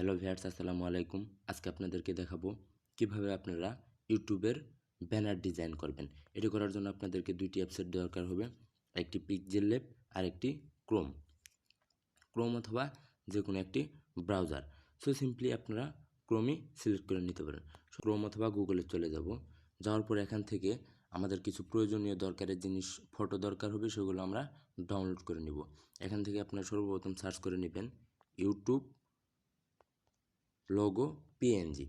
Hello viewers, আসসালামু আলাইকুম। আজকে আপনাদেরকে দেখাবো কিভাবে আপনারা ইউটিউবের ব্যানার ডিজাইন করবেন। এটি করার জন্য আপনাদেরকে দুইটি অ্যাপসের দরকার হবে, একটি পিক্সেলল্যাব আর একটি ক্রোম অথবা যে কোনো একটি ব্রাউজার। সো সিম্পলি আপনারা ক্রোমই সিলেক্ট করে নিতে পারেন। ক্রোম অথবা গুগলে চলে যাওয়ার পর এখান থেকে আমাদের কিছু প্রয়োজনীয় দরকারের জিনিস ফটো দরকার হবে, সেগুলো আমরা ডাউনলোড করে নিব। এখান থেকে আপনারা সর্বপ্রথম সার্চ করে নেবেন ইউটিউব লোগো পিএনজি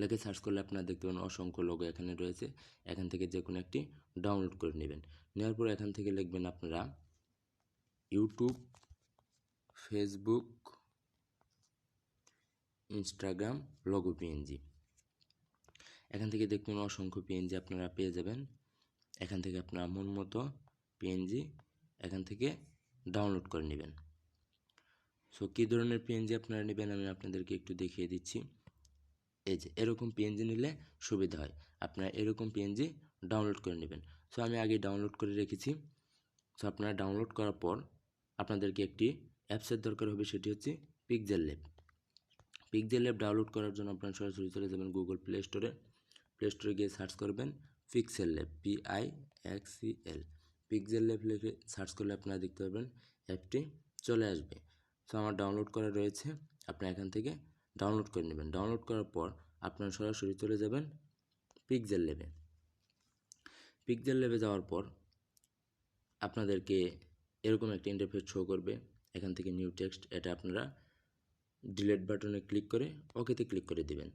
লিখে সার্চ করলে আপনারা দেখতে পাবেন অসংখ্য লোগো এখানে রয়েছে। এখান থেকে যে কোনো একটি ডাউনলোড করে নেবেন। নেওয়ার পর এখান থেকে লিখবেন আপনারা YouTube, Facebook, Instagram logo PNG. এখান থেকে দেখবেন অসংখ্য পিএনজি আপনারা পেয়ে যাবেন। এখান থেকে আপনারা মন মতো পিএনজি এখান থেকে ডাউনলোড করে নেবেন। সো কী ধরনের পিএনজি আপনারা নেবেন আমি আপনাদেরকে একটু দেখিয়ে দিচ্ছি। এই যে এরকম পিএনজি নিলে সুবিধা হয়, আপনারা এরকম পিএনজি ডাউনলোড করে নেবেন। সো আমি আগে ডাউনলোড করে রেখেছি। সো আপনারা ডাউনলোড করার পর আপনাদেরকে একটি অ্যাপসের দরকার হবে, সেটি হচ্ছে পিক্সেলল্যাব ডাউনলোড করার জন্য আপনারা সরাসরি চলে যাবেন গুগল প্লে স্টোরে গিয়ে সার্চ করবেন পিক্সেলল্যাব PIXEL পিক্সেলল্যাব লিখে সার্চ করলে আপনারা দেখতে পাবেন অ্যাপটি চলে আসবে। সো আমার ডাউনলোড করা রয়েছে, আপনারা এখান থেকে ডাউনলোড করে নেবেন। ডাউনলোড করার পর আপনারা সরাসরি চলে যাবেন পিক্সেলল্যাবে যাওয়ার পর আপনাদেরকে এরকম একটা ইন্টারফেস শো করবে। এখান থেকে নিউ টেক্সট, এটা আপনারা ডিলিট বাটনে ক্লিক করে ওকেতে ক্লিক করে দিবেন।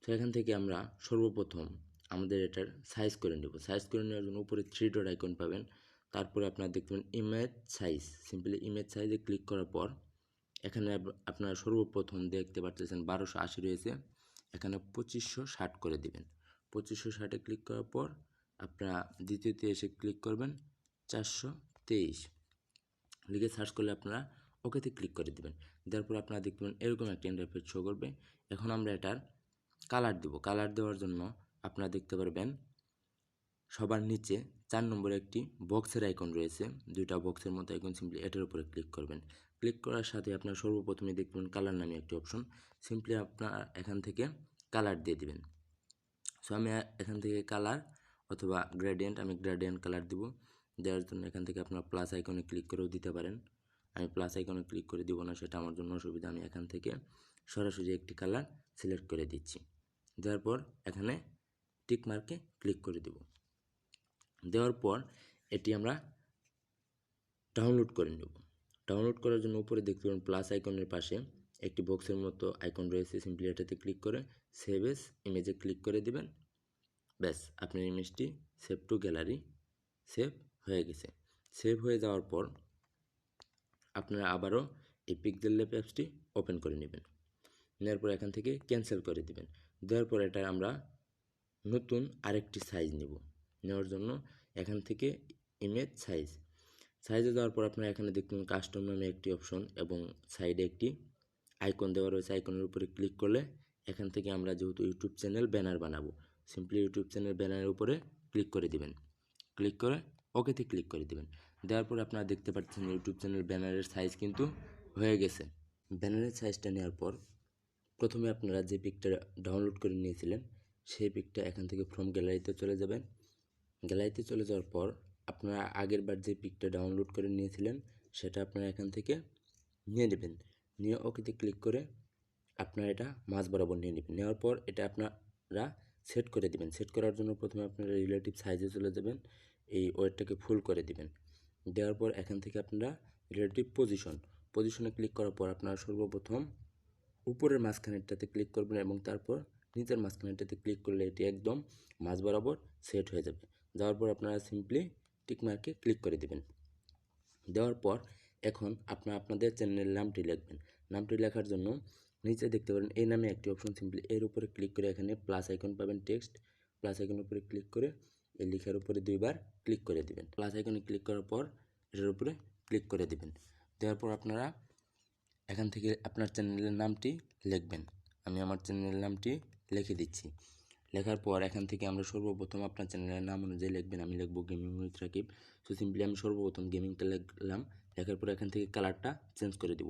তো এখান থেকে আমরা সর্বপ্রথম আমাদের এটার সাইজ করে নেব। সাইজ করে নেওয়ার জন্য উপরে 3 ডট আইকন পাবেন, তারপরে আপনারা দেখবেন ইমেজ সাইজ। সিম্পলি ইমেজ সাইজে ক্লিক করার পর এখানে আপনারা সর্বপ্রথম দেখতে পাচ্ছেন 1280 রয়েছে, এখানে 2560 করে দিবেন। 2560-এ ক্লিক করার পর আপনারা দ্বিতীয়তে এসে ক্লিক করবেন 423 লিখে সার্চ করলে আপনারা ওকেতে ক্লিক করে দিবেন। দেওয়ার পর আপনারা দেখবেন এরকম একটা ইন্টারফেস শো করবে। এখন আমরা এটার কালার দেব। কালার দেওয়ার জন্য আপনারা দেখতে পারবেন সবার নিচে 4 নম্বরে একটি বক্সের আইকন রয়েছে, দুইটা বক্সের মতো আইকন। সিম্পলি এটার উপরে ক্লিক করবেন। ক্লিক করার সাথে আপনারা সর্বপ্রথমে দেখবেন কালার নামে একটি অপশন। সিম্পলি আপনারা এখান থেকে কালার দিয়ে দিবেন। সো আমি এখান থেকে কালার অথবা গ্রেডিয়েন্ট, আমি গ্রেডিয়েন্ট কালার দিব। দেওয়ার জন্য এখান থেকে আপনারা প্লাস আইকনে ক্লিক করেও দিতে পারেন। আমি প্লাস আইকনে ক্লিক করে দিব না, সেটা আমার জন্য অসুবিধা। আমি এখান থেকে সরাসরি একটি কালার সিলেক্ট করে দিচ্ছি। দেওয়ার পর এখানে টিক মার্কে ক্লিক করে দেব। দেওয়ার পর এটি আমরা ডাউনলোড করে নেব। ডাউনলোড করার জন্য উপরে দেখতে পাবেন প্লাস আইকনের পাশে একটি বক্সের মতো আইকন রয়েছে। সিম্পলি এটাতে ক্লিক করে সেভ এস ইমেজে ক্লিক করে দিবেন। ব্যাস, আপনার ইমেজটি সেভ টু গ্যালারি সেভ হয়ে গেছে। সেভ হয়ে যাওয়ার পর আপনারা আবারও এই পিক্সেলল্যাব অ্যাপসটি ওপেন করে নেবেন। নেওয়ার পর এখান থেকে ক্যান্সেল করে দিবেন। দেওয়ার পর এটা আমরা নতুন আরেকটি সাইজ নেওয়ার জন্য এখান থেকে ইমেজ সাইজে যাওয়ার পর আপনারা এখানে দেখবেন কাস্টম নামে একটি অপশন এবং সাইডে একটি আইকন দেওয়া রয়েছে। আইকনের উপরে ক্লিক করলে এখান থেকে আমরা যেহেতু ইউটিউব চ্যানেল ব্যানার বানাবো, সিম্পলি ইউটিউব চ্যানেল ব্যানারের উপরে ক্লিক করে দিবেন। ক্লিক করে ওকেতে ক্লিক করে দিবেন। দেওয়ার পর আপনারা দেখতে পাচ্ছেন ইউটিউব চ্যানেল ব্যানারের সাইজ কিন্তু হয়ে গেছে। ব্যানারের সাইজটা নেওয়ার পর প্রথমে আপনারা যে পিকটা ডাউনলোড করে নিয়েছিলেন সেই পিকটা এখান থেকে ফ্রম গ্যালারিতে চলে যাবেন। গ্যালারিতে চলে যাওয়ার পর আপনারা আগের বার যে পিকটা ডাউনলোড করে নিয়েছিলেন সেটা আপনারা এখান থেকে নিয়ে নেবেন। নিয়ে ওকেতে ক্লিক করে আপনারা এটা মাঝ বরাবর নিয়ে নেবেন। নেওয়ার পর এটা আপনারা সেট করে দিবেন। সেট করার জন্য প্রথমে আপনারা রিলেটিভ সাইজে চলে যাবেন, এই ওয়েটটাকে ফুল করে দিবেন। দেওয়ার পর এখান থেকে আপনারা রিলেটিভ পজিশনে ক্লিক করার পর আপনারা সর্বপ্রথম উপরের মাঝখানেরটাতে ক্লিক করবেন এবং তারপর নিচের মাঝখানেরটাতে ক্লিক করলে এটি একদম মাঝ বরাবর সেট হয়ে যাবে। যাওয়ার পর আপনারা সিম্পলি টিক মার্কে ক্লিক করে দেবেন। দেওয়ার পর এখন আপনারা আপনাদের চ্যানেলের নামটি লিখবেন। নামটি লেখার জন্য নিচে দেখতে পারেন এই নামে একটি অপশন, সিম্পলি এর উপরে ক্লিক করে এখানে প্লাস আইকন পাবেন, টেক্সট প্লাস আইকনের উপরে ক্লিক করে এই লেখার উপরে 2বার ক্লিক করে দিবেন। প্লাস আইকনে ক্লিক করার পর এটার উপরে ক্লিক করে দিবেন। দেওয়ার পর আপনারা এখান থেকে আপনার চ্যানেলের নামটি লিখবেন। আমি আমার চ্যানেলের নামটি লিখে দিচ্ছি। লেখার পর এখান থেকে আমরা সর্বপ্রথম আপনার চ্যানেলের নাম অনুযায়ী লিখবেন। আমি লিখব gaming with Rakib. So simply আমি সর্বপ্রথম গেমিংটা লিখলাম। লেখার পর এখান থেকে কালারটা চেঞ্জ করে দিব।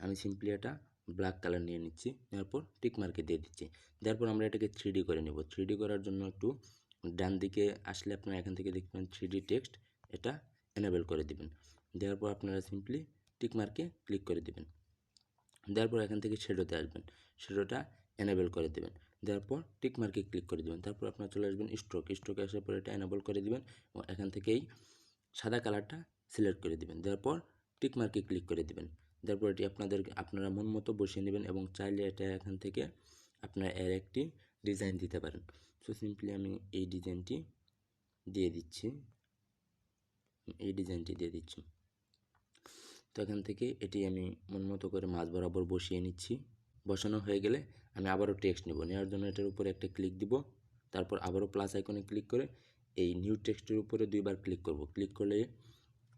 আমি সিম্পলি এটা ব্ল্যাক কালার নিয়ে নিচ্ছি, নেওয়ার পর টিক মার্কে দিয়ে দিচ্ছি। দেওয়ার পর আমরা এটাকে 3D করে নেব। 3D করার জন্য একটু ডান দিকে আসলে আপনারা এখান থেকে দেখবেন 3D টেক্সট, এটা এনেবল করে দিবেন। দেওয়ার পর আপনারা সিম্পলি টিক মার্কে ক্লিক করে দিবেন। দেওয়ার পর এখান থেকে শ্যাডোতে আসবেন, শ্যাডোটা এনেবল করে দেবেন। দেওয়ার পর টিক মার্কে ক্লিক করে দেবেন। তারপর আপনারা চলে আসবেন স্ট্রোকে আসার পর এটা এনেবল করে দিবেন এবং এখান থেকেই সাদা কালারটা সিলেক্ট করে দিবেন। দেওয়ার পর টিক মার্কে ক্লিক করে দিবেন। দেওয়ার পর এটি আপনারা মন মতো বসিয়ে নেবেন এবং চাইলে এটা এখান থেকে আপনারা এর একটি ডিজাইন দিতে পারেন। সো সিম্পলি আমি এই ডিজাইনটি দিয়ে দিচ্ছি, তো এখান থেকে এটি আমি মন মতো করে মাঝ বরাবর বসিয়ে নিচ্ছি। বসানো হয়ে গেলে আমি আবারও টেক্সট নেব, নেওয়ার জন্য এটার উপরে একটা ক্লিক দিব। তারপর আবারও প্লাস আইকনে ক্লিক করে এই নিউ টেক্সটের উপরে দুইবার ক্লিক করব। ক্লিক করলে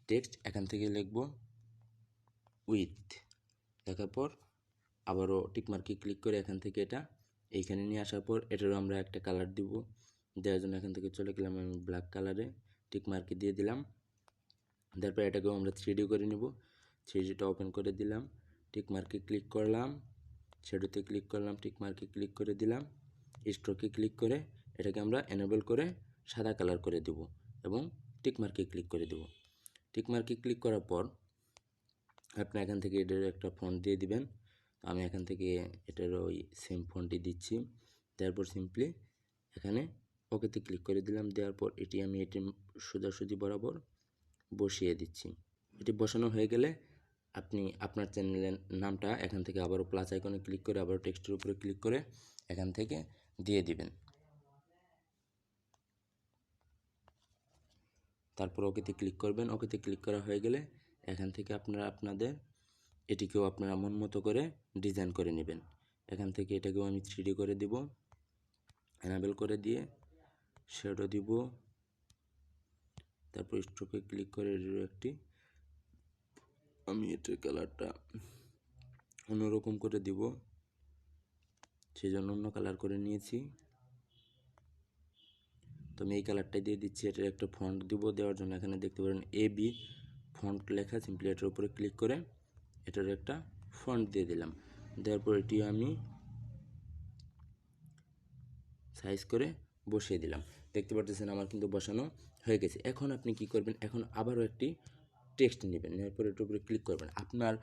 টেক্সট এখান থেকে লিখব উইথ, লেখার পর আবারও টিকমার্কে ক্লিক করে এখান থেকে এটা এইখানে নিয়ে আসার পর এটারও আমরা একটা কালার দিব। দেওয়ার জন্য এখান থেকে চলে গেলাম আমি ব্ল্যাক কালারে, টিকমার্কে দিয়ে দিলাম। তারপর এটাকেও আমরা 3D করে নিব। 3Dটা ওপেন করে দিলাম, টিকমার্কে ক্লিক করলাম, শ্যাডোতে ক্লিক করলাম, টিকমার্কে ক্লিক করে দিলাম, স্ট্রোকে ক্লিক করে এটাকে আমরা এনেবল করে সাদা কালার করে দেব এবং টিকমার্কে ক্লিক করে দেব। টিকমার্কে ক্লিক করার পর আপনি এখান থেকে এটার একটা ফন্ট দিয়ে দিবেন। আমি এখান থেকে এটার ওই সেম ফন্টই দিচ্ছি। তারপর সিম্পলি এখানে ওকেতে ক্লিক করে দিলাম। দেওয়ার পর এটি আমি সোজাসুজি বরাবর বসিয়ে দিচ্ছি। এটি বসানো হয়ে গেলে আপনি আপনার চ্যানেলের নামটা এখান থেকে আবারও প্লাস আইকনে ক্লিক করে আবারও টেক্সটের উপরে ক্লিক করে এখান থেকে দিয়ে দিবেন। তারপর ওকেতে ক্লিক করবেন। ওকেতে ক্লিক করা হয়ে গেলে এখান থেকে আপনাদের এটিকেও আপনারা মন মতো করে ডিজাইন করে নেবেন। এখান থেকে এটাকেও আমি 3D করে দিব, এনেবল করে দিয়ে শ্যাডো দিব। তারপর স্ট্রোকে ক্লিক করে একটি আমি এটার কালারটা অন্যরকম করে দিব, সেই জন্য অন্য কালার করে নিয়েছি। তো আমি এই কালারটাই দিয়ে দিচ্ছি। এটার একটা ফন্ট দিব, দেওয়ার জন্য এখানে দেখতে পারেন AB ফন্ট লেখা, সিম্পলি এটার উপরে ক্লিক করে এটার একটা ফন্ট দিয়ে দিলাম। দেওয়ার পর এটি আমি সাইজ করে বসিয়ে দিলাম। দেখতে পাচ্ছেন আমার কিন্তু বসানো হয়ে গেছে। এখন আপনি কি করবেন, এখন আবারও একটি টেক্সট নেবেন, নেওয়ার পর এটার উপরে ক্লিক করবেন। আপনার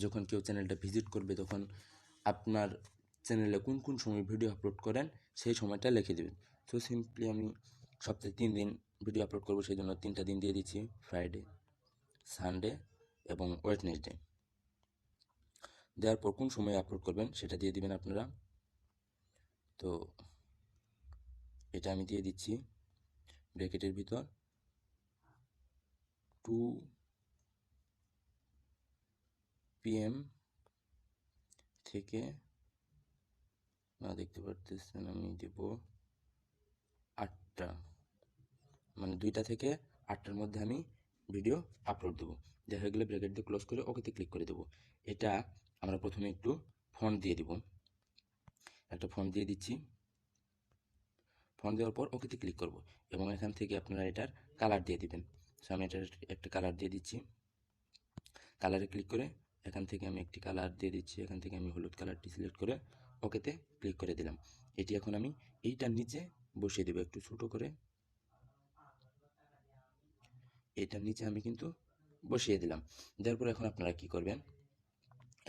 যখন কেউ চ্যানেলটা ভিজিট করবে তখন আপনার চ্যানেলে কোন কোন সময় ভিডিও আপলোড করেন সেই সময়টা লিখে দেবেন। সো সিম্পলি আমি সপ্তাহে 3 দিন ভিডিও আপলোড করবো, সেই জন্য 3টা দিন দিয়ে দিচ্ছি, ফ্রাইডে, সানডে এবং ওয়েডনেসডে। দেওয়ার পর কোন সময় আপলোড করবেন সেটা দিয়ে দিবেন আপনারা। তো এটা আমি দিয়ে দিচ্ছি ব্র্যাকেটের ভিতর 2 PM থেকে দেখতে পারতেছেন আমি দেব 8টা, মানে 2টা থেকে 8টার মধ্যে আমি ভিডিও আপলোড দেবো। দেখা গেলে ব্র্যাকেট দিয়ে ক্লোজ করে ওকেতে ক্লিক করে দেবো। এটা আমরা প্রথমে একটু ফন্ট দিয়ে দিব, একটা ফন্ট দিয়ে দিচ্ছি। ফন্ট দেওয়ার পর ওকেতে ক্লিক করব এবং এখান থেকে আপনারা এটার কালার দিয়ে দিবেন। সো আমি এটার একটা কালার দিয়ে দিচ্ছি। কালারে ক্লিক করে এখান থেকে আমি একটি কালার দিয়ে দিচ্ছি। এখান থেকে আমি হলুদ কালারটি সিলেক্ট করে ওকেতে ক্লিক করে দিলাম। এটি এখন আমি এইটার নিচে বসিয়ে দেবো একটু ছোটো করে। এইটার নিচে আমি কিন্তু বসিয়ে দিলাম। দেওয়ার পর এখন আপনারা কি করবেন,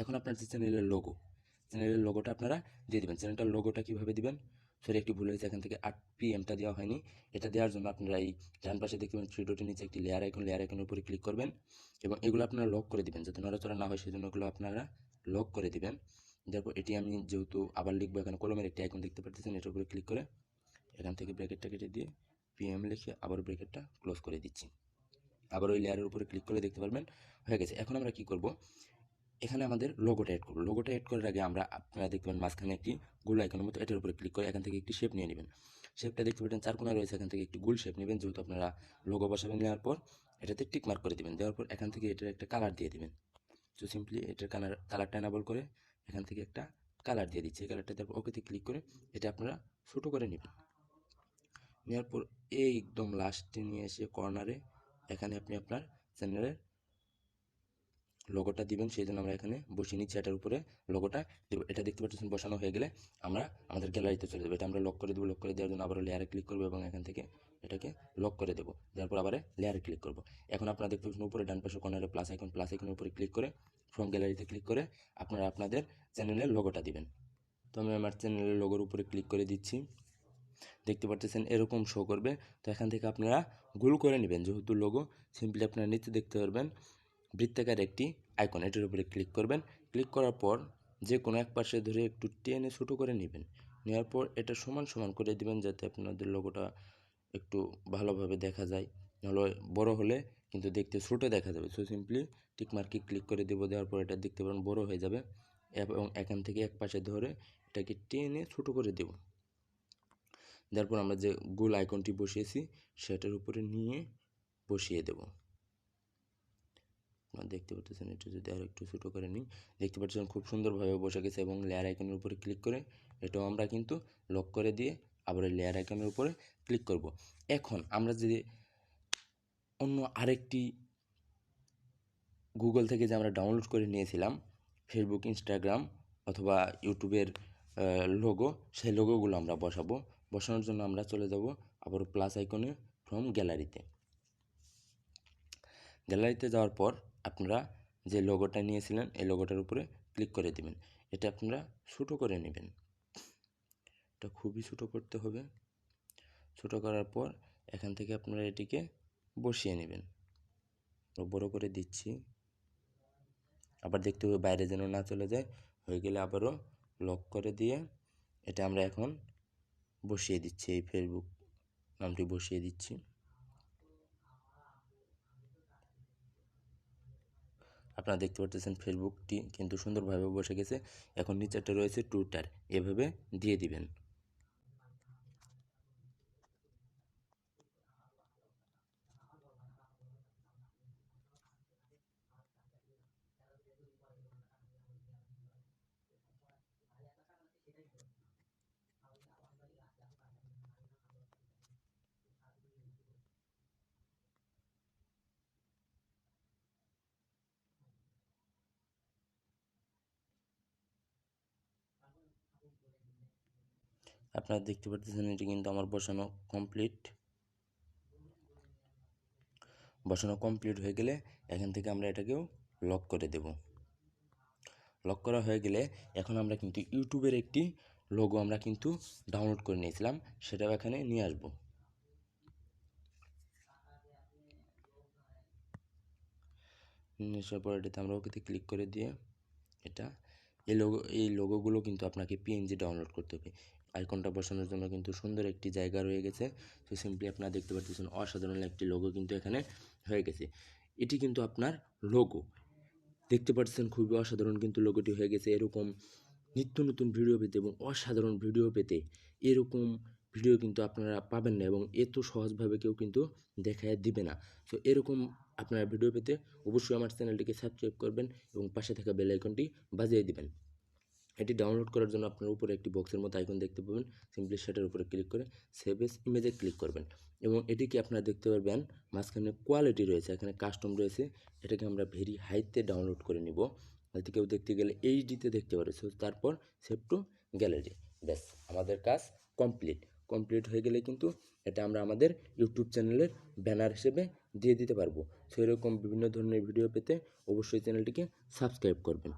এখন আপনার যে চ্যানেলের লোগোটা আপনারা দিয়ে দেবেন। চ্যানেলটার লোগোটা কীভাবে দিবেন, সরি একটি ভুল হয়েছে, এখান থেকে 8 PM দেওয়া হয়নি। এটা দেওয়ার জন্য আপনারা এই ডান পাশে দেখতে পাবেন 3 ডটের নিচে একটি লেয়ার আইকনের উপরে ক্লিক করবেন এবং এগুলো আপনারা লক করে দিবেন যাতে নড়াচড়া না হয়, সেজন্য এগুলো আপনারা লক করে দিবেন। তারপর এটি আমি যেহেতু আবার লিখবো, এখানে কলমের একটি আইকন দেখতে পাচ্ছেন, এটার উপরে ক্লিক করে এখান থেকে ব্র্যাকেটটা কেটে দিয়ে PM লিখে আবার ব্র্যাকেটটা ক্লোজ করে দিচ্ছি। আবার ওই লেয়ারের উপরে ক্লিক করে দেখতে পারবেন হয়ে গেছে। এখন আমরা কি করব, এখানে আমাদের লোগোটা অ্যাড করব। লোগোটা অ্যাড করার আগে আপনারা দেখবেন মাঝখানে একটি গোল আইকনের মতো, এটার উপরে ক্লিক করে এখান থেকে একটি শেপ নিয়ে নেবেন। শেপটা দেখতে পাচ্ছেন 4 কোণা রয়েছে, এখান থেকে একটি গোল শেপ নেবেন। যেহেতু আপনারা লোগো বসাবেন, নেওয়ার পর এটাতে টিক মার্ক করে দিবেন। দেওয়ার পর এখান থেকে এটার একটা কালার দিয়ে দিবেন। তো সিম্পলি এটার কালারটা এনেবল করে এখান থেকে একটা কালার দিয়ে দিচ্ছি। এই কালারটা দেওয়ার পর ওকেতে ক্লিক করে এটা আপনারা ছোটো করে নেবেন। নেওয়ার পর একদম লাস্টে নিয়ে এসে কর্নারে এখানে আপনি আপনার চ্যানেলের লোগোটা দিবেন, সেই জন্য আমরা এখানে বসিয়ে নিচ্ছি। এটার উপরে লোগোটা দেবো। এটা দেখতে পাচ্ছেন বসানো হয়ে গেলে আমরা আমাদের গ্যালারিতে চলে যাবো। এটা আমরা লক করে দেবো। লক করে দেওয়ার জন্য আবার লেয়ারে ক্লিক করবো এবং এখান থেকে এটাকে লক করে দেবো। তারপর আবার লেয়ারে ক্লিক করবো। এখন আপনারা দেখতে পাচ্ছেন উপরে ডান পাশে কর্নারে প্লাস আইকনের উপরে ক্লিক করে ফ্রম গ্যালারিতে ক্লিক করে আপনারা আপনাদের চ্যানেলের লোগোটা দিবেন। তো আমি আমার চ্যানেলের লোগোর উপরে ক্লিক করে দিচ্ছি। দেখতে পাচ্ছেন এরকম শো করবে। তো এখান থেকে আপনারা গোল করে নেবেন, যেহেতু লোগো। সিম্পলি আপনারা নিচে দেখতে পারবেন বৃত্তাকার একটি আইকন, এটার উপরে ক্লিক করবেন। ক্লিক করার পর যে কোনো এক পাশে ধরে একটু টেনে ছোটো করে নেবেন। নেওয়ার পর এটা সমান সমান করে দিবেন, যাতে আপনাদের লোগোটা একটু ভালোভাবে দেখা যায়। নাহলে বড় হলে কিন্তু দেখতে ছোটো দেখা যাবে। সো সিম্পলি টিক মার্কে ক্লিক করে দেবো। দেওয়ার পর এটা দেখতে পারেন বড় হয়ে যাবে এবং এখান থেকে এক পাশে ধরে এটাকে টেনে ছোটো করে দেব। তারপর আমরা যে গোল আইকনটি বসিয়েছি সেটার উপরে নিয়ে বসিয়ে দেব। আপনারা দেখতে পাচ্ছেন, এটা যদি আর একটু ছোটো করে নিই, দেখতে পাচ্ছেন খুব সুন্দরভাবে বসে গেছে। এবং লেয়ার আইকনের উপরে ক্লিক করে এটাও আমরা কিন্তু লক করে দিয়ে আবার লেয়ার আইকনের উপরে ক্লিক করব। এখন আমরা যদি অন্য আরেকটি গুগল থেকে যে আমরা ডাউনলোড করে নিয়েছিলাম ফেসবুক, ইনস্টাগ্রাম অথবা ইউটিউবের লোগো, সেই লোগোগুলো আমরা বসাবো। বসানোর জন্য আমরা চলে যাব আবার প্লাস আইকনে ফ্রম গ্যালারিতে। গ্যালারিতে যাওয়ার পর আপনারা যে লোগোটা নিয়েছিলেন এই লোগোটার উপরে ক্লিক করে দিবেন। এটা আপনারা ছোটো করে নেবেন। এটা খুবই ছোটো করতে হবে। ছোটো করার পর এখান থেকে আপনারা এটিকে বসিয়ে নেবেন। বড় করে দিচ্ছি। আবার দেখতে হবে বাইরে যেন না চলে যায়। হয়ে গেলে আবারও লক করে দিয়ে এটা আমরা এখন বসিয়ে দিচ্ছি। এই ফেসবুক নামটি বসিয়ে দিচ্ছি। আপনারা দেখতে পাচ্ছেন ফেসবুকটি কিন্তু সুন্দরভাবে বসে গেছে। এখন নিচেরটা রয়েছে টুইটার, এভাবে দিয়ে দিবেন। আপনারা দেখতে পাচ্ছেন এটি কিন্তু আমার বসানো কমপ্লিট হয়ে গেলে এখান থেকে আমরা এটাকেও লক করে দেব। লক করা হয়ে গেলে এখন আমরা কিন্তু ইউটিউবের একটি লোগো আমরা কিন্তু ডাউনলোড করে নিয়েছিলাম, সেটাও এখানে নিয়ে আসব। নিয়ে আসার পর এটাতে আমরা ওকেতে ক্লিক করে দিয়ে এটা এই লোগোগুলো কিন্তু আপনাকে পিএনজি ডাউনলোড করতে হবে। আইকনটা বসানোর জন্য কিন্তু সুন্দর একটি জায়গা রয়ে গেছে। তো সিম্পলি আপনারা দেখতে পাচ্ছেন অসাধারণ একটি লোগো কিন্তু এখানে হয়ে গেছে। এটি কিন্তু আপনার লোগো, দেখতে পাচ্ছেন খুবই অসাধারণ কিন্তু লোগোটি হয়ে গেছে। এরকম নিত্য নতুন ভিডিও পেতে এবং অসাধারণ ভিডিও পেতে এরকম ভিডিও কিন্তু আপনারা পাবেন না এবং এত সহজভাবে কেউ কিন্তু দেখায় দিবে না। সো এরকম আপনারা ভিডিও পেতে অবশ্যই আমার চ্যানেলটিকে সাবস্ক্রাইব করবেন এবং পাশে থাকা বেল আইকনটি বাজিয়ে দিবেন। এটি ডাউনলোড করার জন্য আপনার উপরে একটি বক্সের মতো আইকন দেখতে পাবেন। সিম্পলি সেটার উপরে ক্লিক করে সেভ এস ইমেজে ক্লিক করবেন এবং এটিকে আপনারা দেখতে পারবেন মাঝখানে কোয়ালিটি রয়েছে, এখানে কাস্টম রয়েছে। এটাকে আমরা ভেরি হাইতে ডাউনলোড করে নিব, যাতে কেউ দেখতে গেলে এইচডিতে দেখতে পারে। সো তারপর সেভ টু গ্যালারি। ব্যাস, আমাদের কাজ কমপ্লিট হয়ে গেলে কিন্তু এটা আমরা আমাদের ইউটিউব চ্যানেলের ব্যানার হিসেবে দিয়ে দিতে পারবো। সো এরকম বিভিন্ন ধরনের ভিডিও পেতে অবশ্যই চ্যানেলটিকে সাবস্ক্রাইব করবেন।